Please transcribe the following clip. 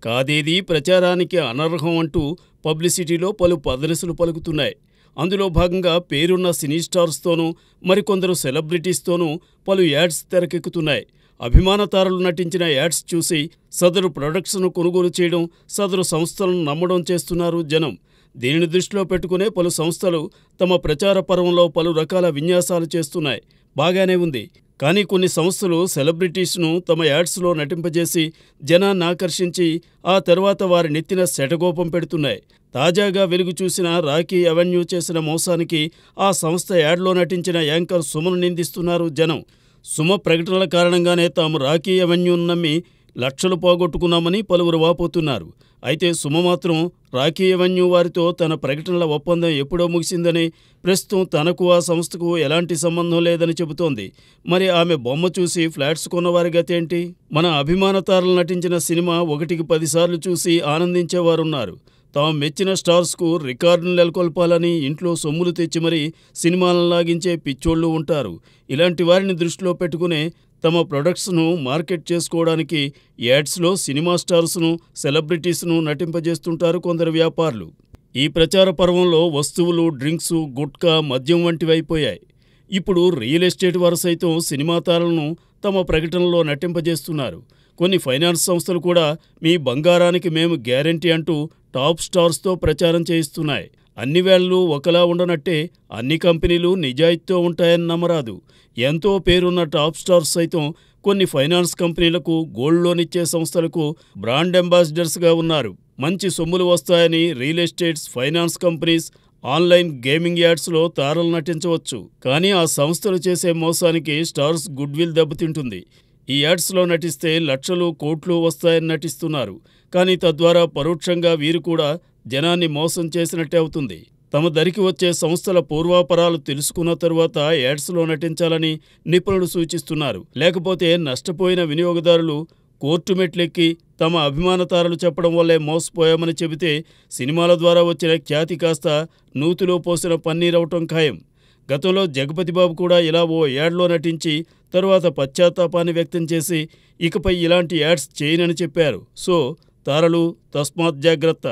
కాదేదీ ప్రచారానికి అనర్హం అంటూ పబ్లిసిటీలో పలు పదనిసలు పలుకుతున్నాయి. అందులో భాగంగా పేరున్న సినీ స్టార్స్తోనూ మరికొందరు సెలబ్రిటీస్తోనూ పలు యాడ్స్ తెరకెక్కుతున్నాయి. అభిమాన తారలు నటించిన యాడ్స్ చూసి సదరు ప్రొడక్ట్స్ను కొనుగోలు చేయడం, సదరు సంస్థలను నమ్మడం చేస్తున్నారు జనం. దీనిని దృష్టిలో పెట్టుకునే పలు సంస్థలు తమ ప్రచార పర్వంలో పలు రకాల విన్యాసాలు చేస్తున్నాయి. బాగానే ఉంది. కానీ కొన్ని సంస్థలు సెలబ్రిటీస్ను తమ యాడ్స్లో నటింపజేసి జనాన్ని ఆకర్షించి ఆ తర్వాత వారి నెత్తిన శటగోపం పెడుతున్నాయి. తాజాగా వెలుగు చూసిన రాకీ అవెన్యూ చేసిన మోసానికి ఆ సంస్థ యాడ్లో నటించిన యాంకర్ సుమను నిందిస్తున్నారు జనం. సుమ ప్రకటనల కారణంగానే తాము రాకీ అవెన్యూను నమ్మి లక్షలు పోగొట్టుకున్నామని పలువురు వాపోతున్నారు. అయితే సుమ మాత్రం రాకీ అవెన్యూ వారితో తన ప్రకటనల ఒప్పందం ఎప్పుడో ముగిసిందని, ప్రస్తుతం తనకు ఆ సంస్థకు ఎలాంటి సంబంధం లేదని చెబుతోంది. మరి ఆమె బొమ్మ చూసి ఫ్లాట్స్ కొన్నవారి గతేంటి? మన అభిమాన తారలు నటించిన సినిమా 1కి 10 సార్లు చూసి ఆనందించేవారున్నారు. తాము మెచ్చిన స్టార్స్కు రికార్డును నెలకొల్పాలని ఇంట్లో సొమ్ములు తెచ్చి మరీ సినిమాలను లాగించే పిచ్చోళ్ళు ఉంటారు. ఇలాంటి వారిని దృష్టిలో పెట్టుకునే తమ ప్రొడక్ట్స్ను మార్కెట్ చేసుకోవడానికి యాడ్స్లో సినిమా స్టార్స్ను, సెలబ్రిటీస్ను నటింపజేస్తుంటారు కొందరు వ్యాపారులు. ఈ ప్రచార పర్వంలో వస్తువులు, డ్రింక్సు, గుట్కా, మద్యం వంటివైపోయాయి. ఇప్పుడు రియల్ ఎస్టేట్ వారు సైతం సినిమా తారలను తమ ప్రకటనలో నటింపజేస్తున్నారు. కొన్ని ఫైనాన్స్ సంస్థలు కూడా మీ బంగారానికి మేము గ్యారంటీ అంటూ టాప్ స్టార్స్తో ప్రచారం చేయిస్తున్నాయి. అన్ని వేళలు ఒకలా ఉండనట్టే అన్ని కంపెనీలు నిజాయితీతో ఉంటాయని నమ్మరాదు. ఎంతో పేరున్న టాప్ స్టార్స్ సైతం కొన్ని ఫైనాన్స్ కంపెనీలకు, గోల్డ్ లోన్ ఇచ్చే సంస్థలకు బ్రాండ్ అంబాసిడర్స్గా ఉన్నారు. మంచి సొమ్ములు వస్తాయని real estates, finance companies, online gaming యాడ్స్లో తారలు నటించవచ్చు. కానీ ఆ సంస్థలు చేసే మోసానికి స్టార్స్ గుడ్ విల్ దెబ్బతింటుంది. ఈ యాడ్స్లో నటిస్తే లక్షలు, కోట్లు వస్తాయని నటిస్తున్నారు. కానీ తద్వారా పరోక్షంగా వీరు కూడా జనాన్ని మోసం చేసినట్టే అవుతుంది. తమ దరికి వచ్చే సంస్థల పూర్వాపరాలు తెలుసుకున్న తరువాత యాడ్స్లో నటించాలని నిపుణులు సూచిస్తున్నారు. లేకపోతే నష్టపోయిన వినియోగదారులు కోర్టు మెట్లెక్కి తమ అభిమాన తారలు చెప్పడం వల్లే మోసపోయామని చెబితే సినిమాల ద్వారా వచ్చిన ఖ్యాతి కాస్త నూతిలో పోసిన పన్నీరవటం ఖాయం. గతంలో జగపతి బాబు కూడా ఇలా ఓ యాడ్లో నటించి తరువాత పశ్చాత్తాపాన్ని వ్యక్తం చేసి ఇకపై ఇలాంటి యాడ్స్ చేయనని చెప్పారు. సో తారలు తస్మాత్ జాగ్రత్త.